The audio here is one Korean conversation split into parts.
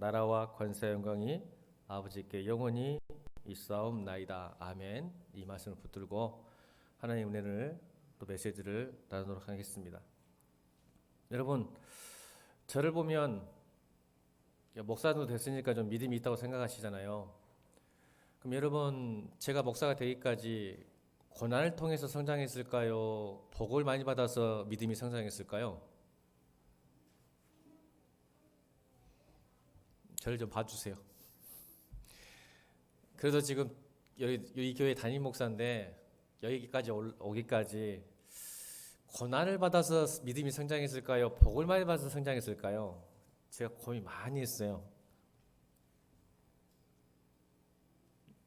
나라와 권세 영광이 아버지께 영원히 있사옵나이다. 아멘. 이 말씀을 붙들고 하나님의 은혜를 또 메시지를 나누도록 하겠습니다. 여러분, 저를 보면 목사도 됐으니까 좀 믿음이 있다고 생각하시잖아요. 그럼 여러분, 제가 목사가 되기까지 고난을 통해서 성장했을까요? 복을 많이 받아서 믿음이 성장했을까요? 저를 좀 봐주세요. 그래도 지금 이 교회 담임 목사인데 여기까지 오기까지 고난을 받아서 믿음이 성장했을까요? 복을 많이 받아서 성장했을까요? 제가 고민 많이 했어요.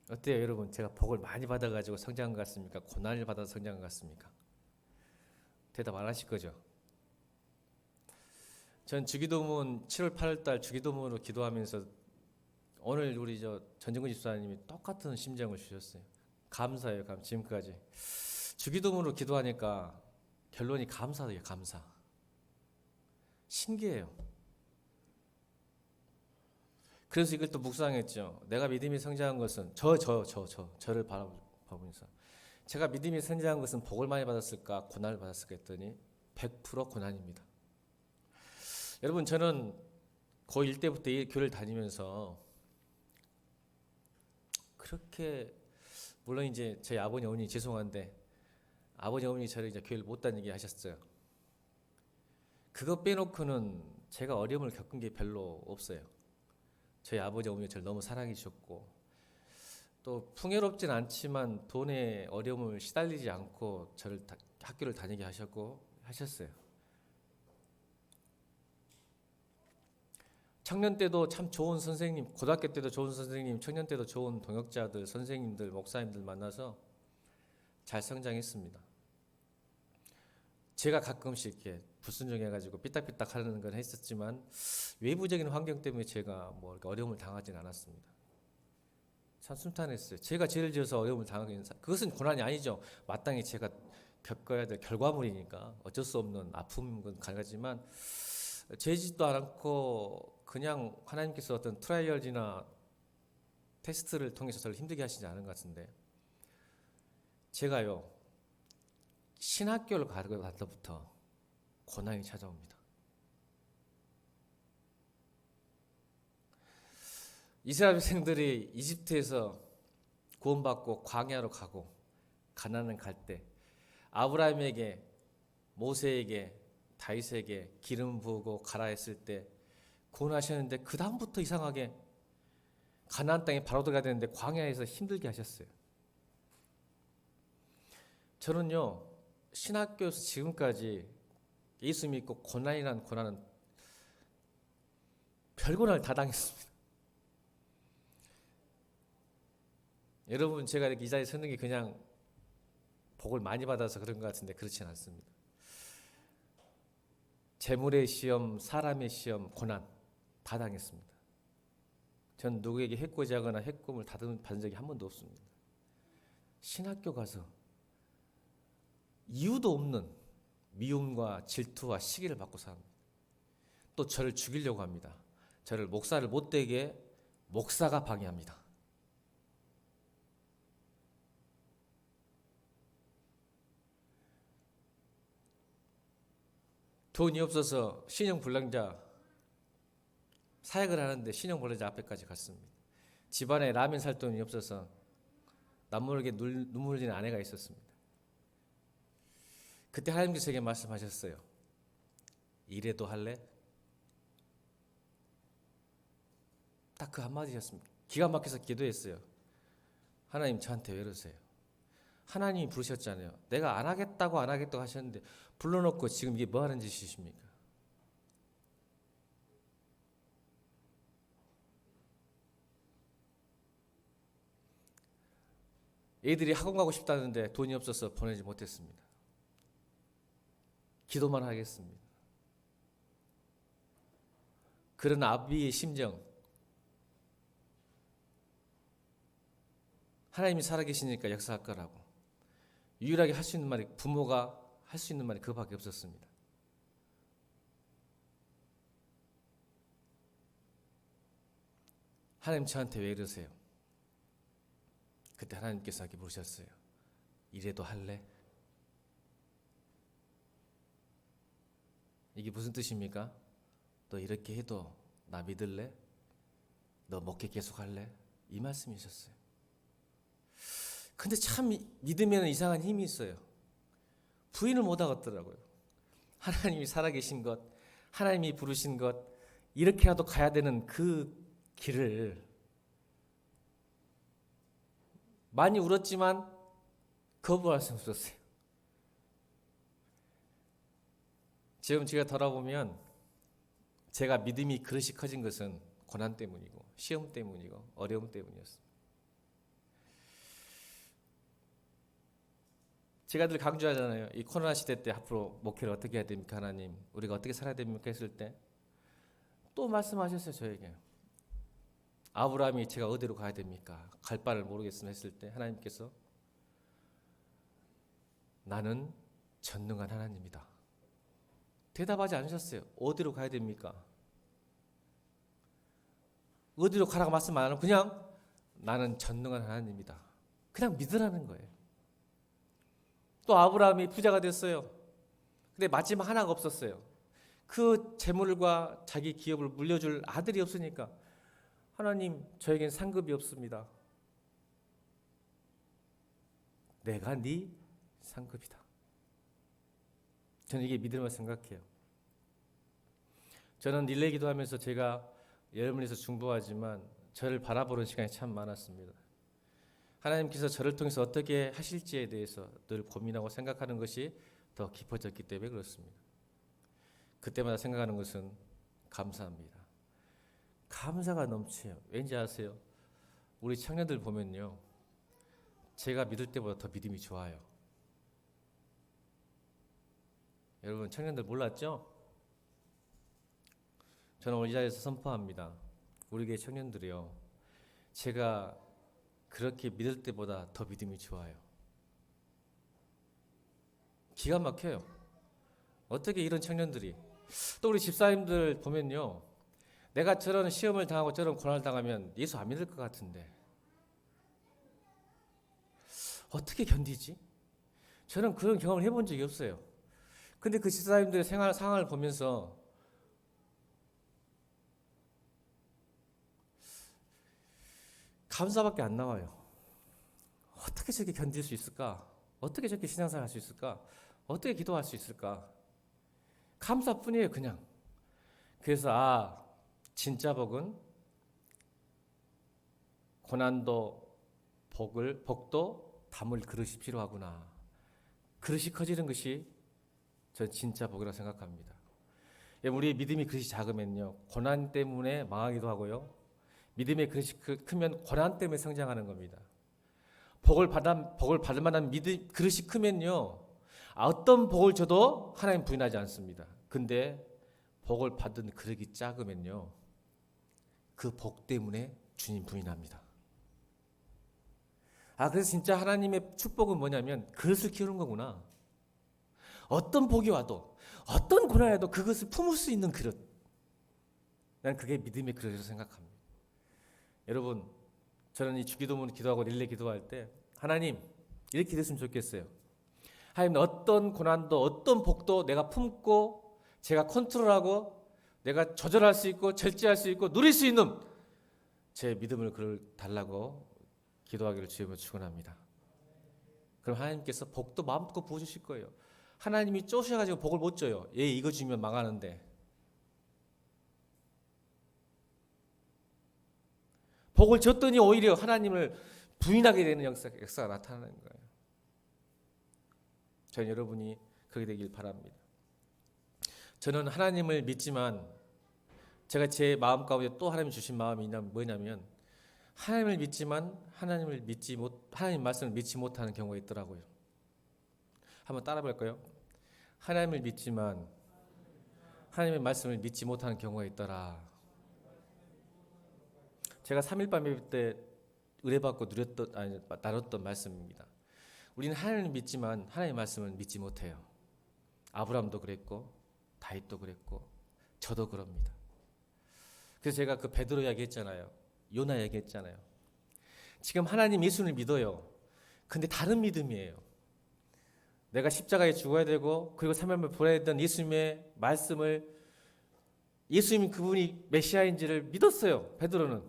어때요, 여러분? 제가 복을 많이 받아가지고 성장한 것 같습니까? 고난을 받아서 성장한 것 같습니까? 대답 안 하실 거죠? 전 주기도문 7월 8월 달 주기도문으로 기도하면서 오늘 우리 전정근 집사님이 똑같은 심정을 주셨어요. 감사해요, 지금까지. 주기도문으로 기도하니까 결론이 감사예요, 감사. 신기해요. 그래서 이걸 또 묵상했죠. 내가 믿음이 성장한 것은 저를 바라보면서 제가 믿음이 성장한 것은 복을 많이 받았을까, 고난을 받았을까 했더니 100% 고난입니다. 여러분, 저는 고1 때부터 이 교회를 다니면서 그렇게, 물론 이제 저희 아버지 어머니 죄송한데 아버지 어머니 저를 이제 교회를 못 다니게 하셨어요. 그거 빼놓고는 제가 어려움을 겪은 게 별로 없어요. 저희 아버지 어머니 저를 너무 사랑해 주셨고, 또 풍요롭진 않지만 돈에 어려움을 시달리지 않고 저를 학교를 다니게 하셨어요. 청년 때도 참 좋은 선생님, 고등학교 때도 좋은 선생님, 청년 때도 좋은 동역자들, 선생님들, 목사님들 만나서 잘 성장했습니다. 제가 가끔씩 이렇게 불순종해가지고 삐딱삐딱 하는 건 했었지만 외부적인 환경 때문에 제가 뭐 어려움을 당하진 않았습니다. 참 순탄했어요. 제가 죄를 지어서 어려움을 당하긴, 그것은 고난이 아니죠. 마땅히 제가 겪어야 될 결과물이니까 어쩔 수 없는 아픔인 건 가능하지만 죄짓도 않고 그냥 하나님께서 어떤 트라이얼이나 테스트를 통해서 저를 힘들게 하시지 않은 것 같은데, 제가요 신학교를 가고 나서부터 고난이 찾아옵니다. 이스라엘 백성들이 이집트에서 구원받고 광야로 가고 가나안 갈 때 아브라함에게, 모세에게, 다윗에게 기름 부으고 가라 했을 때 구원하셨는데 그 다음부터 이상하게 가나안 땅에 바로 들어가야 되는데 광야에서 힘들게 하셨어요. 저는요 신학교에서 지금까지 예수 믿고 고난이라는 고난은 별고난을 다 당했습니다. 여러분, 제가 이렇게 이 자리에 서는 게 그냥 복을 많이 받아서 그런 것 같은데 그렇지는 않습니다. 재물의 시험, 사람의 시험, 고난 다 당했습니다. 전 누구에게 해코지하거나 해꿈을 받은 적이 한 번도 없습니다. 신학교 가서 이유도 없는 미움과 질투와 시기를 받고 삽니다. 또 저를 죽이려고 합니다. 저를 목사를 못되게 목사가 방해합니다. 돈이 없어서 신용불량자 사역을 하는데 신용불량자 앞에까지 갔습니다. 집안에 라면 살 돈이 없어서 남모르게 눈물 흘리는 아내가 있었습니다. 그때 하나님께서 제게 말씀하셨어요. 이래도 할래? 딱 그 한마디였습니다. 기가 막혀서 기도했어요. 하나님, 저한테 왜 이러세요? 하나님이 부르셨잖아요. 내가 안 하겠다고 하셨는데 불러놓고 지금 이게 뭐 하는 짓이십니까? 애들이 학원 가고 싶다는데 돈이 없어서 보내지 못했습니다. 기도만 하겠습니다. 그런 아비의 심정, 하나님이 살아계시니까 역사할 거라고 유일하게 할 수 있는 말이, 부모가 할 수 있는 말이 그거밖에 없었습니다. 하나님 저한테 왜 이러세요? 그때 하나님께서 이렇게 물으셨어요. 이래도 할래? 이게 무슨 뜻입니까? 너 이렇게 해도 나 믿을래? 너 목회 계속 할래? 이 말씀이셨어요. 근데 참 믿으면 이상한 힘이 있어요. 부인을 못 하겠더라고요. 하나님이 살아계신 것, 하나님이 부르신 것, 이렇게라도 가야 되는 그 길을 많이 울었지만 거부할 수 없었어요. 지금 제가 돌아보면 제가 믿음이 그릇이 커진 것은 고난 때문이고 시험 때문이고 어려움 때문이었습니다. 제가 늘 강조하잖아요. 이 코로나 시대 때 앞으로 목회를 어떻게 해야 됩니까? 하나님, 우리가 어떻게 살아야 됩니까? 했을 때 또 말씀하셨어요. 저에게. 아브라함이 제가 어디로 가야 됩니까? 갈 바를 모르겠으면 했을 때 하나님께서 나는 전능한 하나님이다. 대답하지 않으셨어요. 어디로 가야 됩니까? 어디로 가라고 말씀 안 하고 그냥 나는 전능한 하나님이다. 그냥 믿으라는 거예요. 또 아브라함이 부자가 됐어요. 근데 마지막 하나가 없었어요. 그 재물과 자기 기업을 물려줄 아들이 없으니까 하나님, 저에겐 상급이 없습니다. 내가 네 상급이다. 저는 이게 믿음을 생각해요. 저는 릴레이 기도하면서 제가 여러분에서 중보하지만 저를 바라보는 시간이 참 많았습니다. 하나님께서 저를 통해서 어떻게 하실지에 대해서 늘 고민하고 생각하는 것이 더 깊어졌기 때문에 그렇습니다. 그때마다 생각하는 것은 감사합니다. 감사가 넘쳐요. 왠지 아세요? 우리 청년들 보면요, 제가 믿을 때보다 더 믿음이 좋아요. 여러분 청년들 몰랐죠? 저는 오늘 이 자리에서 선포합니다. 우리 교회 청년들이요, 제가 그렇게 믿을 때보다 더 믿음이 좋아요. 기가 막혀요. 어떻게 이런 청년들이. 또 우리 집사님들 보면요, 내가 저런 시험을 당하고 저런 고난을 당하면 예수 안 믿을 것 같은데 어떻게 견디지? 저는 그런 경험을 해본 적이 없어요. 근데 그 집사님들의 생활 상황을 보면서 감사밖에 안 나와요. 어떻게 저렇게 견딜 수 있을까? 어떻게 저렇게 신앙생활 할 수 있을까? 어떻게 기도할 수 있을까? 감사뿐이에요, 그냥. 그래서 진짜 복은 고난도 복도 담을 그릇이 필요하구나. 그릇이 커지는 것이 전 진짜 복이라고 생각합니다. 우리의 믿음이 그릇이 작으면요, 고난 때문에 망하기도 하고요, 믿음의 그릇이 크면 고난 때문에 성장하는 겁니다. 복을 받을 만한 믿음 그릇이 크면요, 어떤 복을 줘도 하나님 부인하지 않습니다. 근데 복을 받은 그릇이 작으면요, 그 복 때문에 주님 부인합니다. 그래서 진짜 하나님의 축복은 뭐냐면 그릇을 키우는 거구나. 어떤 복이 와도 어떤 고난이 와도 그것을 품을 수 있는 그릇. 난 그게 믿음의 그릇이라고 생각합니다. 여러분, 저는 이 주기도문 기도하고 릴레이 기도할 때 하나님, 이렇게 됐으면 좋겠어요. 하나님, 어떤 고난도 어떤 복도 내가 품고 제가 컨트롤하고 내가 조절할 수 있고 절제할 수 있고 누릴 수 있는 제 믿음을 달라고 기도하기를 주님으로 축원합니다. 그럼 하나님께서 복도 마음껏 부어주실 거예요. 하나님이 쪼셔가지고 복을 못 줘요. 얘 이거 주면 망하는데. 복을 줬더니 오히려 하나님을 부인하게 되는 역사가 나타나는 거예요. 저는 여러분이 그렇게 되길 바랍니다. 저는 하나님을 믿지만 제가 제 마음 가운데 또 하나님 주신 마음이 뭐냐면 하나님을 믿지만 하나님 말씀을 믿지 못하는 경우가 있더라고요. 한번 따라 볼까요? 하나님을 믿지만 하나님의 말씀을 믿지 못하는 경우가 있더라. 제가 3.1반 예배 때 의뢰받고 나눴던 말씀입니다. 우리는 하나님을 믿지만 하나님의 말씀을 믿지 못해요. 아브라함도 그랬고 다윗도 그랬고 저도 그럽니다. 그래서 제가 그 베드로 이야기 했잖아요. 요나 얘기했잖아요. 지금 하나님 예수를 믿어요. 근데 다른 믿음이에요. 내가 십자가에 죽어야 되고 그리고 3일을 보내야 했던 예수님의 말씀을 예수님이 그분이 메시아인지를 믿었어요. 베드로는.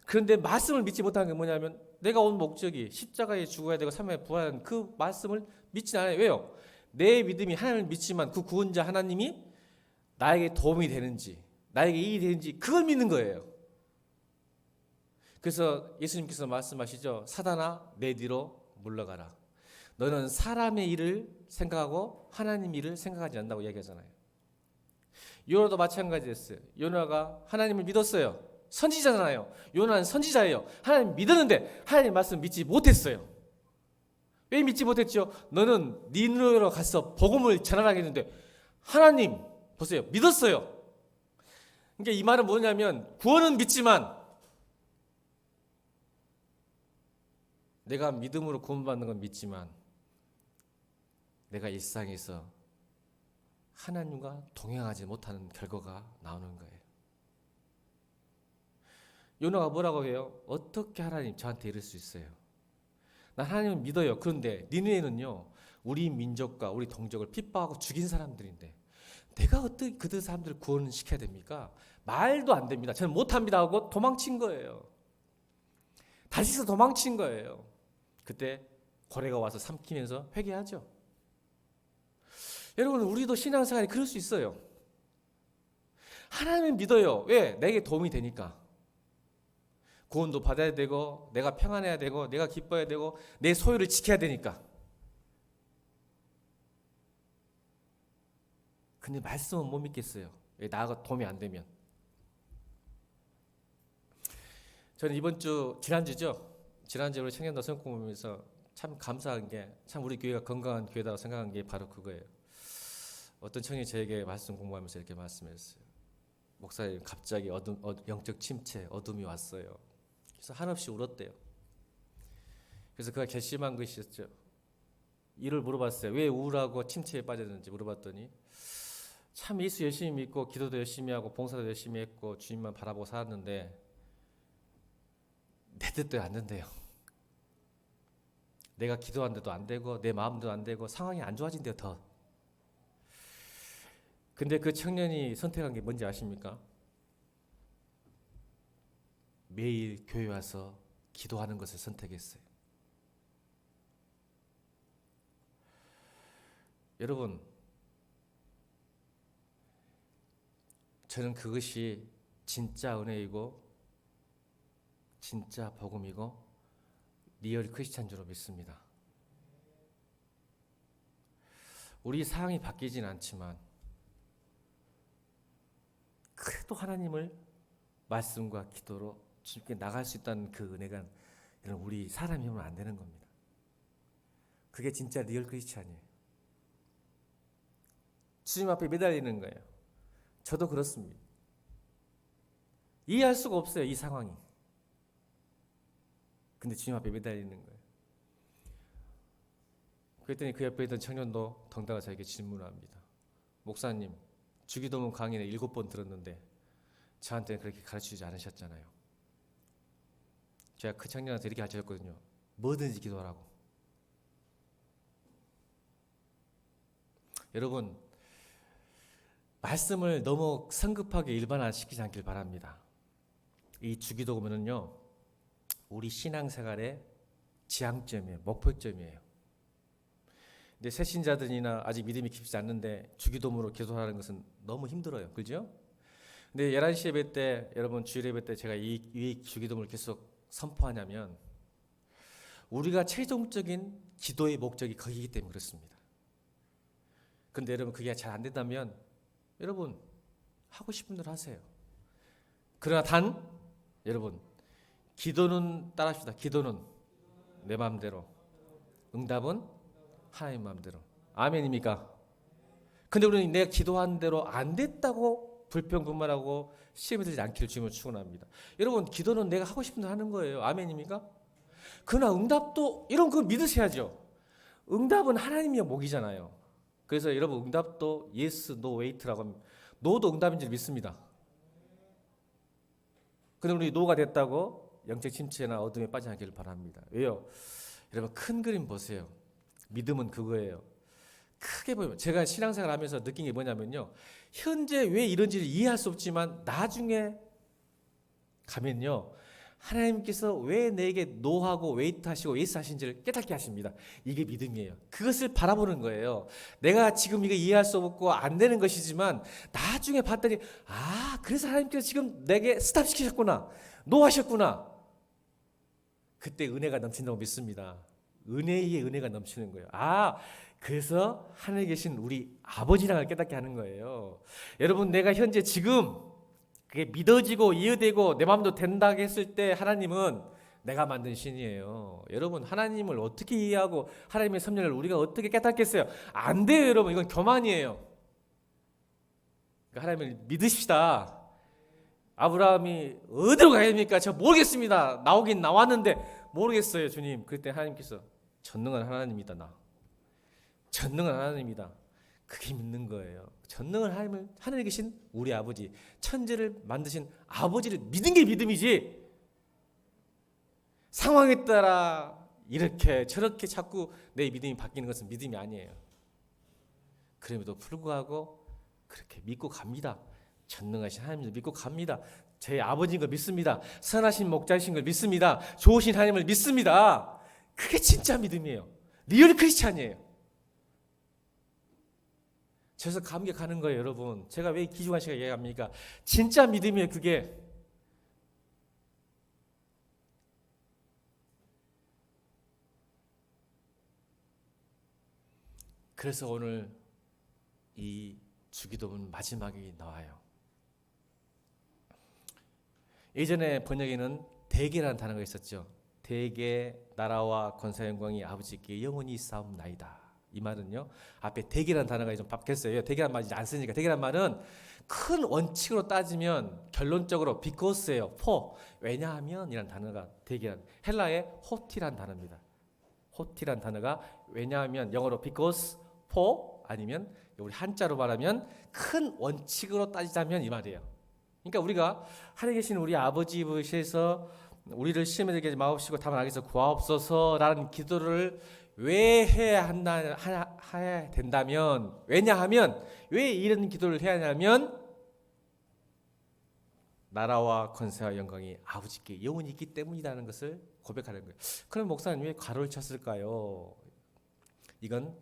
그런데 말씀을 믿지 못한 게 뭐냐면 내가 온 목적이 십자가에 죽어야 되고 3일에 부활하는 그 말씀을 믿지 않아요. 왜요? 내 믿음이 하나님을 믿지만 그 구원자 하나님이 나에게 도움이 되는지 나에게 이익이 되는지 그걸 믿는 거예요. 그래서 예수님께서 말씀하시죠. 사단아 내 뒤로 물러가라. 너는 사람의 일을 생각하고 하나님 일을 생각하지 않는다고 얘기하잖아요. 요나도 마찬가지였어요. 요나가 하나님을 믿었어요. 선지자잖아요. 요나는 선지자예요. 하나님 믿었는데 하나님 말씀 믿지 못했어요. 왜 믿지 못했죠? 너는 니느웨로 가서 복음을 전하라겠는데 하나님 보세요. 믿었어요. 그러니까 이 말은 뭐냐면 구원은 믿지만 내가 믿음으로 구원받는 건 믿지만 내가 일상에서 하나님과 동행하지 못하는 결과가 나오는 거예요. 요나가 뭐라고 해요? 어떻게 하나님 저한테 이럴 수 있어요? 난 하나님을 믿어요. 그런데 니느웨는요 우리 민족과 우리 동족을 핍박하고 죽인 사람들인데 내가 어떻게 그들 사람들을 구원시켜야 됩니까? 말도 안 됩니다. 저는 못합니다 하고 도망친 거예요. 다시서 도망친 거예요. 그때 고래가 와서 삼키면서 회개하죠. 여러분 우리도 신앙생활이 그럴 수 있어요. 하나님을 믿어요. 왜? 내게 도움이 되니까. 구원도 받아야 되고 내가 평안해야 되고 내가 기뻐야 되고 내 소유를 지켜야 되니까. 근데 말씀은 못 믿겠어요. 왜? 나가 도움이 안 되면. 저는 이번 주 지난주에 우리 청년도 성공 보면서 참 감사한 게 참 우리 교회가 건강한 교회다고 생각한 게 바로 그거예요. 어떤 청년이 저에게 말씀 공부하면서 이렇게 말씀했어요. 목사님 갑자기 영적 침체 어둠이 왔어요. 그래서 한없이 울었대요. 그래서 그가 결심한 것이었죠. 이를 물어봤어요. 왜 우울하고 침체에 빠졌는지 물어봤더니 참 예수 열심히 믿고 기도도 열심히 하고 봉사도 열심히 했고 주님만 바라보고 살았는데 내 뜻대로 안 된대요. 내가 기도하는데도 안 되고 내 마음도 안 되고 상황이 안 좋아진대요 더. 근데 그 청년이 선택한 게 뭔지 아십니까? 매일 교회 와서 기도하는 것을 선택했어요. 여러분, 저는 그것이 진짜 은혜이고 진짜 복음이고 리얼 크리스찬 줄로 믿습니다. 우리 상황이 바뀌진 않지만 그래도 하나님을 말씀과 기도로 주님께 나갈 수 있다는 그 은혜가 우리 사람 힘으로 안 되는 겁니다. 그게 진짜 리얼 크리스찬이에요. 주님 앞에 매달리는 거예요. 저도 그렇습니다. 이해할 수가 없어요, 이 상황이. 근데 주님 앞에 매달리는 거예요. 그랬더니 그 옆에 있던 청년도 덩달아 저에게 질문을 합니다. 목사님, 주기도문 강의는 7번 들었는데 저한테는 그렇게 가르치지 않으셨잖아요. 제가 그 청년한테 이렇게 가르쳤거든요. 뭐든지 기도하라고. 여러분, 말씀을 너무 성급하게 일반화시키지 않길 바랍니다. 이 주기도문은요, 우리 신앙생활의 지향점이에요. 목표점이에요. 근데 새신자들이나 아직 믿음이 깊지 않는데 주기도문으로 기도하는 것은 너무 힘들어요. 그죠? 근데 11시 예배 때, 여러분 주일 예배 때 제가 이 주기도문을 계속 선포하냐면 우리가 최종적인 기도의 목적이 거기이기 때문에 그렇습니다. 근데 여러분 그게 잘 안 된다면 여러분 하고 싶은 대로 하세요. 그러나 여러분 기도는 따라합시다. 기도는 내 마음대로, 응답은 하나님 마음대로. 아멘입니까? 근데 우리는 내가 기도한 대로 안 됐다고 불평불만하고 시험에 들지 않기를 주님을 축원합니다. 여러분 기도는 내가 하고 싶은 대로 하는 거예요. 아멘입니까? 그러나 응답도 이런 거 믿으셔야죠. 응답은 하나님의 목이잖아요. 그래서 여러분 응답도 yes, no, wait라고 합니다. no도 응답인 줄 믿습니다. 그럼 우리 노가 됐다고 영적 침체나 어둠에 빠지지 않기를 바랍니다. 왜요? 여러분 큰 그림 보세요. 믿음은 그거예요. 크게 보면 제가 신앙생활 하면서 느낀 게 뭐냐면요. 현재 왜 이런지를 이해할 수 없지만 나중에 가면요. 하나님께서 왜 내게 노하고 웨이트하시고 예스하신지를 깨닫게 하십니다. 이게 믿음이에요. 그것을 바라보는 거예요. 내가 지금 이거 이해할 수 없고 안 되는 것이지만 나중에 봤더니 그래서 하나님께서 지금 내게 스탑시키셨구나. 노하셨구나. 그때 은혜가 넘친다고 믿습니다. 은혜의 은혜가 넘치는 거예요. 그래서 하늘에 계신 우리 아버지랑을 깨닫게 하는 거예요. 여러분 내가 현재 지금 그게 믿어지고 이해되고 내 마음도 된다 했을 때 하나님은 내가 만든 신이에요. 여러분 하나님을 어떻게 이해하고 하나님의 섭리를 우리가 어떻게 깨닫겠어요? 안 돼요 여러분. 이건 교만이에요. 그러니까 하나님을 믿으십시다. 아브라함이 어디로 가야 됩니까? 저 모르겠습니다. 나오긴 나왔는데 모르겠어요 주님. 그때 하나님께서 전능한 하나님이다 나. 전능한 하나님이다. 그게 믿는 거예요. 전능한 하나님을 하늘에 계신 우리 아버지, 천지를 만드신 아버지를 믿는 게 믿음이지. 상황에 따라 이렇게 저렇게 자꾸 내 믿음이 바뀌는 것은 믿음이 아니에요. 그럼에도 불구하고 그렇게 믿고 갑니다. 전능하신 하나님을 믿고 갑니다. 제 아버지인 걸 믿습니다. 선하신 목자이신 걸 믿습니다. 좋으신 하나님을 믿습니다. 그게 진짜 믿음이에요. 리얼 크리스찬이에요. 그래서 감격하는 거예요 여러분. 제가 왜 귀중한 시간 얘기합니까? 진짜 믿음이에요 그게. 그래서 오늘 이 주기도문 마지막에 나와요. 예전에 번역에는 대계라는 단어가 있었죠. 대계 나라와 권세 영광이 아버지께 영원히 싸움나이다. 이 말은요 앞에 대계라는 단어가 좀 바뀌었어요. 대계란 말 이제 안 쓰니까. 대계란 말은 큰 원칙으로 따지면 결론적으로 because예요. for 왜냐하면 이란 단어가 대계란 헬라의 호티란 단어입니다. 호티란 단어가 왜냐하면 영어로 because for 아니면 우리 한자로 말하면 큰 원칙으로 따지자면 이 말이에요. 그러니까 우리가 하늘에 계신 우리 아버지께서 우리를 시험에 들게 하지 마옵시고 다만 악에서 구하옵소서라는 기도를 왜 해야 된다면 왜냐하면 왜 이런 기도를 해야 하냐면 나라와 권세와 영광이 아버지께 영원히 있기 때문이라는 것을 고백하는 거예요. 그럼 목사님 왜 괄호를 쳤을까요? 이건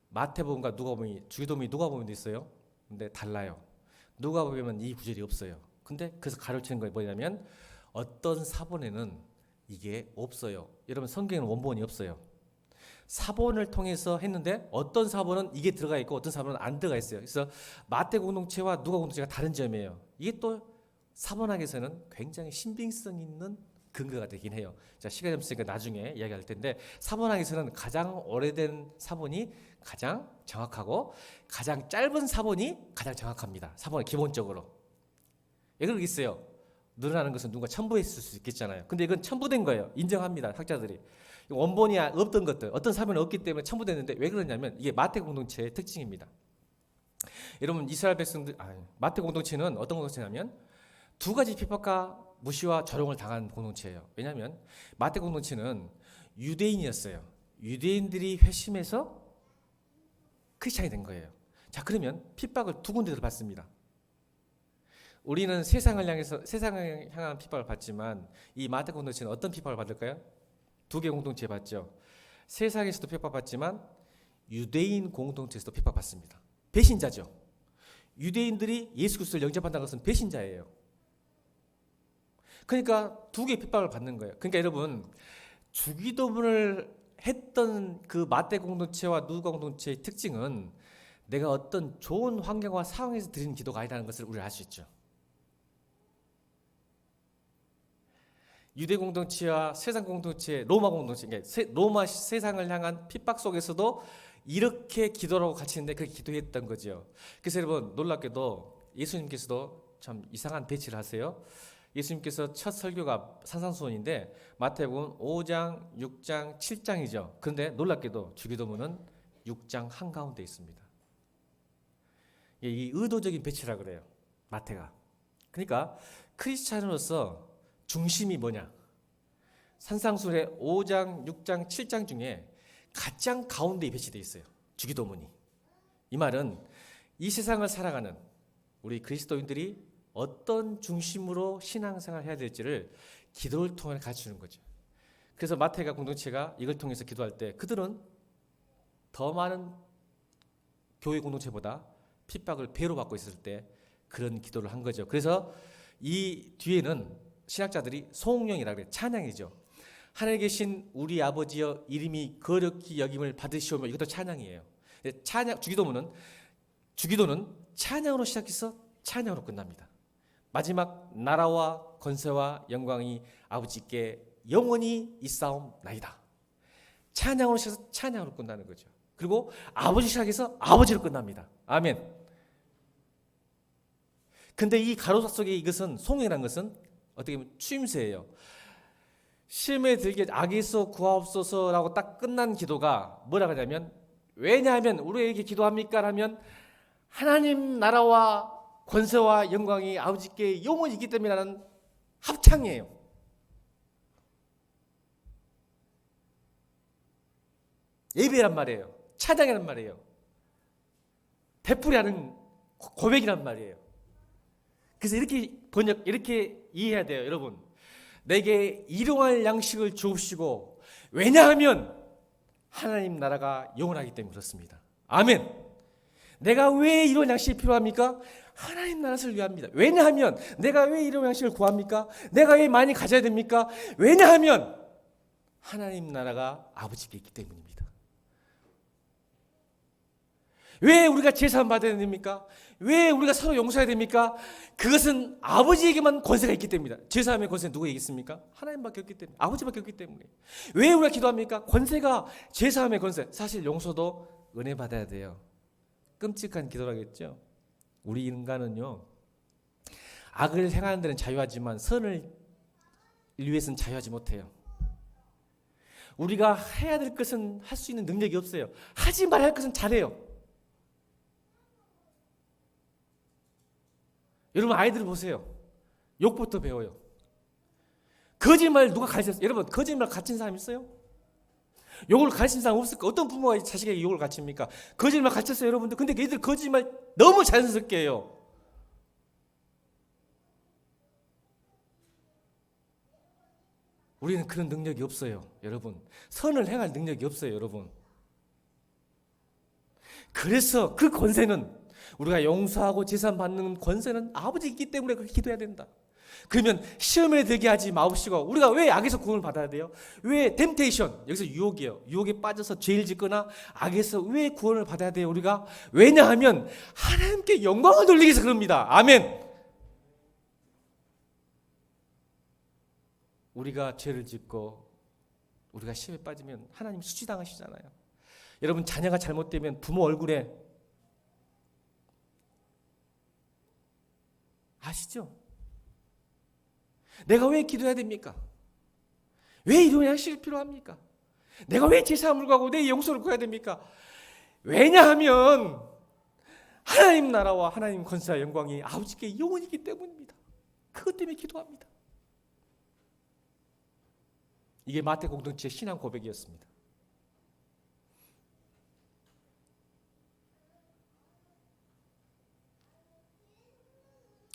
마태복음과 누가복음이 주기도문이 누가복음도 있어요. 근데 달라요. 누가복음은 이 구절이 없어요. 근데 그래서 괄호를 치는 거 뭐냐면 어떤 사본에는 이게 없어요. 여러분 성경에는 원본이 없어요. 사본을 통해서 했는데 어떤 사본은 이게 들어가 있고 어떤 사본은 안 들어가 있어요. 그래서 마태 공동체와 누가 공동체가 다른 점이에요. 이게 또 사본학에서는 굉장히 신빙성 있는 근거가 되긴 해요. 자, 시간이 없으니까 나중에 이야기할 텐데 사본학에서는 가장 오래된 사본이 가장 정확하고 가장 짧은 사본이 가장 정확합니다. 사본은 기본적으로. 왜 그러겠어요? 늘어나는 것은 누가 첨부했을 수 있겠잖아요. 근데 이건 첨부된 거예요. 인정합니다. 학자들이. 원본이 없던 것들, 어떤 사본이 없기 때문에 첨부됐는데 왜 그러냐면 이게 마태 공동체의 특징입니다. 여러분 이스라엘 백성들, 마태 공동체는 어떤 공동체냐면 두 가지 핍박과 무시와 조롱을 당한 공동체예요. 왜냐하면 마태 공동체는 유대인이었어요. 유대인들이 회심해서 크리스찬이 된 거예요. 자, 그러면 핍박을 두 군데서 받습니다. 우리는 세상을 향한 핍박을 받지만 이 마태 공동체는 어떤 핍박을 받을까요? 두 개 공동체 받죠. 세상에서도 핍박받지만 유대인 공동체에서도 핍박받습니다. 배신자죠. 유대인들이 예수 그리스도를 영접한다는 것은 배신자예요. 그러니까 두 개의 핍박을 받는 거예요. 그러니까 여러분 주기도문을 했던 그 마태 공동체와 누가 공동체의 특징은 내가 어떤 좋은 환경과 상황에서 드리는 기도가 아니라는 것을 우리가 알 수 있죠. 유대 공동체와 세상 공동체, 로마 공동체, 로마 세상을 향한 핍박 속에서도 이렇게 기도라고 같이 있는데 그렇게 기도했던 거죠. 그래서 여러분 놀랍게도 예수님께서도 참 이상한 배치를 하세요. 예수님께서 첫 설교가 산상수훈인데 마태복음 5장, 6장, 7장이죠. 그런데 놀랍게도 주기도문은 6장 한가운데 있습니다. 이 의도적인 배치라 그래요. 마태가. 그러니까 크리스찬으로서 중심이 뭐냐? 산상수훈의 5장, 6장, 7장 중에 가장 가운데에 배치되어 있어요. 주기도문이. 이 말은 이 세상을 살아가는 우리 그리스도인들이 어떤 중심으로 신앙생활을 해야 될지를 기도를 통해 가르치는 거죠. 그래서 마태가 공동체가 이걸 통해서 기도할 때 그들은 더 많은 교회 공동체보다 핍박을 배로 받고 있을 때 그런 기도를 한 거죠. 그래서 이 뒤에는 신학자들이 송영이라고 해요. 찬양이죠. 하늘에 계신 우리 아버지여 이름이 거룩히 여김을 받으시오며, 이것도 찬양이에요. 주기도는 찬양으로 시작해서 찬양으로 끝납니다. 마지막 나라와 권세와 영광이 아버지께 영원히 있사옵나이다. 찬양으로 시작해서 찬양으로 끝나는 거죠. 그리고 아버지 시작해서 아버지로 끝납니다. 아멘. 근데 이 가로사 속에 이것은 송영이라는 것은 어떻게 보면 추임새예요. 시험에 들게 악에서 구하옵소서라고 딱 끝난 기도가 뭐라고 하냐면, 왜냐하면 우리에게 기도합니까? 하면 하나님 나라와 권세와 영광이 아버지께 영원히 있기 때문에 라는 합창이에요. 예배란 말이에요. 찬양이란 말이에요. 되풀이하는 고백이란 말이에요. 그래서 이렇게 이해해야 돼요, 여러분. 내게 일용할 양식을 주옵시고, 왜냐하면 하나님 나라가 영원하기 때문에 그렇습니다. 아멘. 내가 왜 이런 양식이 필요합니까? 하나님 나라를 위함입니다. 왜냐하면 내가 왜 이런 양식을 구합니까? 내가 왜 많이 가져야 됩니까? 왜냐하면 하나님 나라가 아버지께 있기 때문입니다. 왜 우리가 제사함 받아야 됩니까? 왜 우리가 서로 용서해야 됩니까? 그것은 아버지에게만 권세가 있기 때문입니다. 제사함의 권세는 누구에게 있습니까? 하나님밖에 없기 때문에, 아버지밖에 없기 때문에. 왜 우리가 기도합니까? 권세가, 제사함의 권세, 사실 용서도 은혜 받아야 돼요. 끔찍한 기도라겠죠. 우리 인간은요, 악을 행하는 데는 자유하지만 선을 위해서는 자유하지 못해요. 우리가 해야 될 것은 할 수 있는 능력이 없어요. 하지 말아야 할 것은 잘해요. 여러분, 아이들 보세요. 욕부터 배워요. 거짓말 누가 가르쳤어요? 여러분, 거짓말 가르친 사람 있어요? 욕을 가르친 사람 없을까? 어떤 부모가 자식에게 욕을 가르칩니까? 거짓말 가르쳤어요, 여러분들. 근데 걔들 거짓말 너무 자연스럽게 해요. 우리는 그런 능력이 없어요, 여러분. 선을 행할 능력이 없어요, 여러분. 그래서 그 권세는, 우리가 용서하고 제사 받는 권세는 아버지가 있기 때문에 그렇게 기도해야 된다. 그러면 시험에 들게 하지 마옵시고, 우리가 왜 악에서 구원을 받아야 돼요? 왜 템테이션, 여기서 유혹이에요. 유혹에 빠져서 죄를 짓거나 악에서 왜 구원을 받아야 돼요? 우리가 왜냐하면 하나님께 영광을 돌리기 위해서 그럽니다. 아멘. 우리가 죄를 짓고 우리가 시험에 빠지면 하나님 수치당하시잖아요. 여러분, 자녀가 잘못되면 부모 얼굴에 아시죠? 내가 왜 기도해야 됩니까? 왜 이런 양식이 필요합니까? 내가 왜 제사함을 구하고 내 용서를 구해야 됩니까? 왜냐하면 하나님 나라와 하나님 권세와 영광이 아버지께 영원히 있기 때문입니다. 그것 때문에 기도합니다. 이게 마태 공동체의 신앙 고백이었습니다.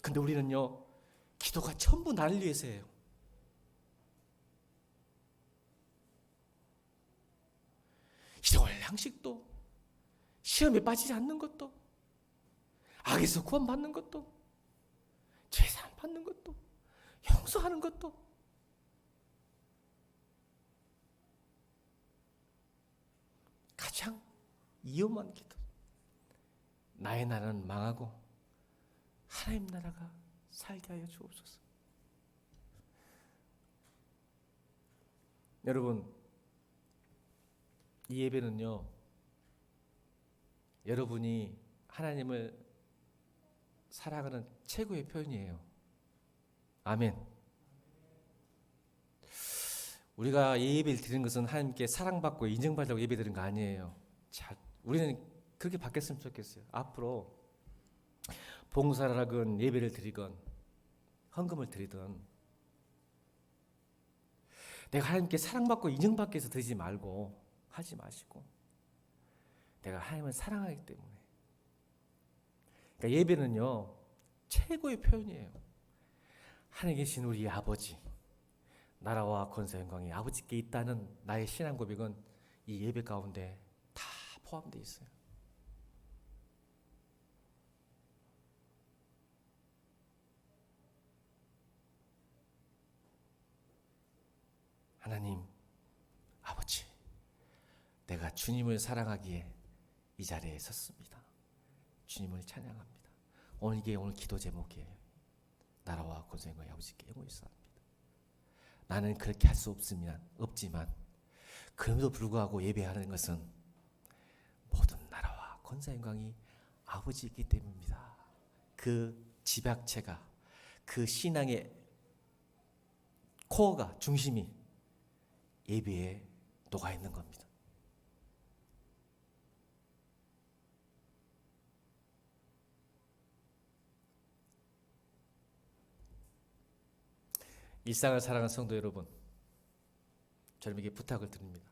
근데 우리는요, 기도가 전부 나를 위해서예요. 일용할 양식도, 시험에 빠지지 않는 것도, 악에서 구원받는 것도, 제사 받는 것도, 용서하는 것도, 가장 위험한 기도. 나의 나라는 망하고 하나님 나라가 살게 하여 주옵소서. 여러분, 이 예배는요, 여러분이 하나님을 사랑하는 최고의 표현이에요. 아멘. 우리가 예배를 드리는 것은 하나님께 사랑받고 인정받으려고 예배 드리는 거 아니에요. 자, 우리는 그렇게 바뀌었으면 좋겠어요. 앞으로 봉사를 하건 예배를 드리건 헌금을 드리든 내가 하나님께 사랑받고 인정받기 위해서 드리지 말고 하지 마시고 내가 하나님을 사랑하기 때문에. 그러니까 예배는요 최고의 표현이에요. 하늘에 계신 우리 아버지, 나라와 권세 영광이 아버지께 있다는 나의 신앙 고백은 이 예배 가운데 다 포함되어 있어요. 하나님 아버지, 내가 주님을 사랑하기에 이 자리에 섰습니다. 주님을 찬양합니다. 오늘 기도 제목이에요. 나라와 권세 영광이 아버지께 영원히사옵니다. 나는 그렇게 할 수 없지만 그럼에도 불구하고 예배하는 것은 모든 나라와 권세 영광이 아버지이기 때문입니다. 그 집약체가, 그 신앙의 코어가, 중심이 예배에 녹아 있는 겁니다. 일상을 살아가는 성도 여러분, 저에게 부탁을 드립니다.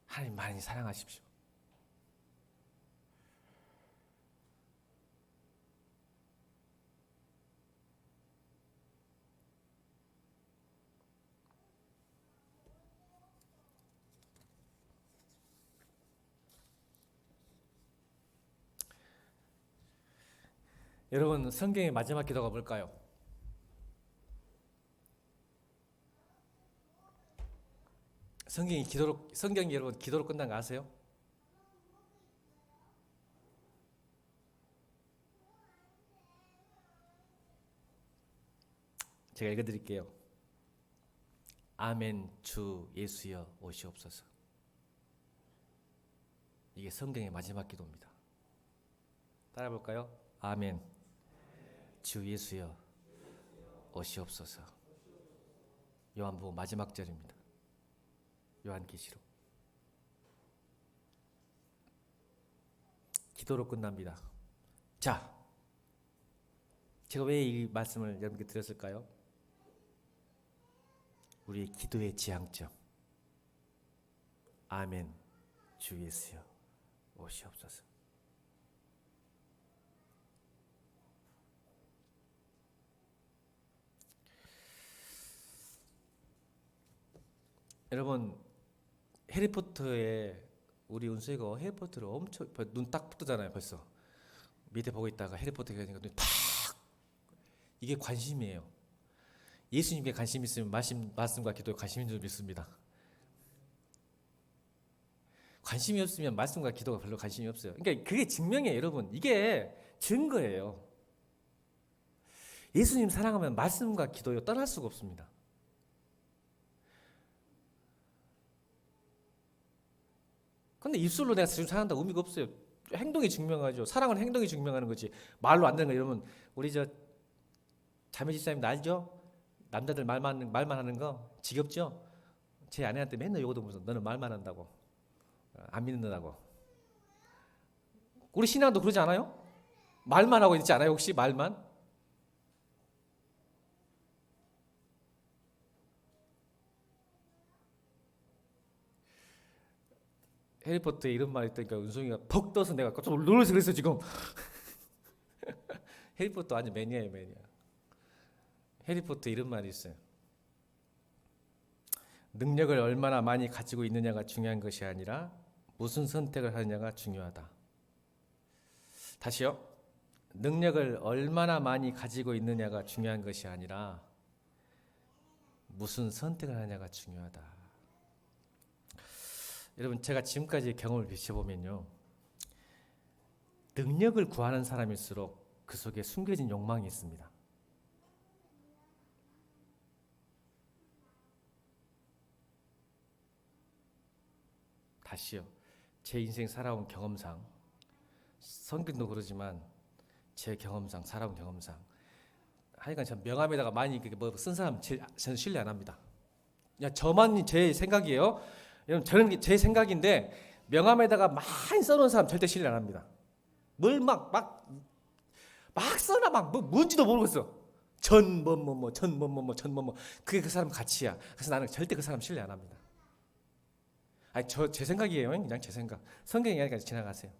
하나님 많이 사랑하십시오. 여러분, 성경의 마지막 기도가 뭘까요? 성경이 여러분 기도로 끝난 거 아세요? 제가 읽어드릴게요. 아멘 주 예수여 오시옵소서. 이게 성경의 마지막 기도입니다. 따라 볼까요? 아멘 주 예수여 오시옵소서. 요한복음 마지막 절입니다. 요한계시록. 기도로 끝납니다. 자, 제가 왜 이 말씀을 여러분께 드렸을까요? 우리의 기도의 지향점. 아멘 주 예수여 오시옵소서. 여러분, 해리포터에 우리 은수이가 해리포터를 엄청 눈 딱 붙잖아요. 벌써 밑에 보고 있다가 해리포터가 되니까 눈 탁. 이게 관심이에요. 예수님께 관심 있으면 말씀과 기도에 관심인 줄 믿습니다. 관심이 없으면 말씀과 기도가 별로 관심이 없어요. 그러니까 그게 증명이에요, 여러분. 이게 증거예요. 예수님 사랑하면 말씀과 기도요 떠날 수가 없습니다. 근데 입술로 내가 지금 사랑한다 의미가 없어요. 행동이 증명하죠. 사랑은 행동이 증명하는 거지. 말로 안 되는 거. 여러분, 우리 자매 집사님 알죠? 남자들 말만 하는 거 지겹죠? 제 아내한테 맨날 욕도 무슨 너는 말만 한다고, 안 믿는다고. 우리 신앙도 그러지 않아요? 말만 하고 있지 않아요? 혹시 말만? 해리포터에 이런 말이 있다니까 은송이가 벅 떠서 내가 깜짝 놀라서 그랬어 지금. 해리포터 완전 매니아예요, 매니아. 해리포터 이런 말이 있어요. 능력을 얼마나 많이 가지고 있느냐가 중요한 것이 아니라 무슨 선택을 하느냐가 중요하다. 다시요. 능력을 얼마나 많이 가지고 있느냐가 중요한 것이 아니라 무슨 선택을 하느냐가 중요하다. 여러분, 제가 지금까지 경험을 비춰보면요, 능력을 구하는 사람일수록 그 속에 숨겨진 욕망이 있습니다. 다시요. 제 인생 살아온 경험상, 성경도 그러지만 제 경험상, 살아온 경험상, 하여간 전 명함에다가 많이 쓴 사람 저는 신뢰 안 합니다. 그냥 저만 제 생각이에요. 여러분, 저는 제 생각인데 명함에다가 많이 써놓은 사람 절대 신뢰 안 합니다. 뭘 막 써나 막 뭔지도 모르겠어. 전 그게 그 사람 가치야. 그래서 나는 절대 그 사람 신뢰 안 합니다. 아니 제 생각이에요. 그냥 제 생각. 성경 이야기까지 지나가세요.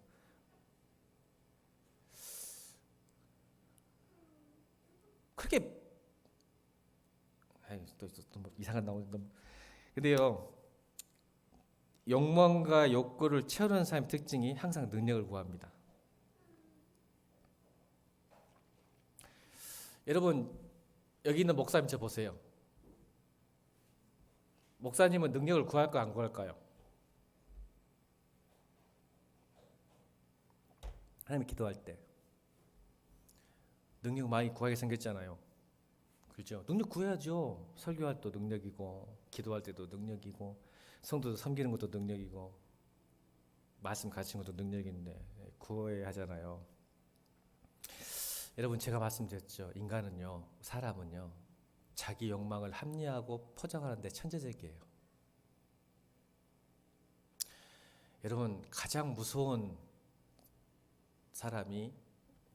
그렇게 또 이상한 나오는 너무. 근데요, 욕망과 욕구를 채우는 사람의 특징이 항상 능력을 구합니다. 여러분 여기 있는 목사님 저 보세요. 목사님은 능력을 구할까 안 구할까요? 하나님 기도할 때 능력 많이 구하게 생겼잖아요. 그렇죠? 능력 구해야죠. 설교할 때도 능력이고, 기도할 때도 능력이고, 성도들 섬기는 것도 능력이고, 말씀 가르치는 것도 능력인데 구해야 하잖아요. 여러분 제가 말씀드렸죠. 인간은요, 사람은요, 자기 욕망을 합리화하고 포장하는 데 천재적이에요. 여러분 가장 무서운 사람이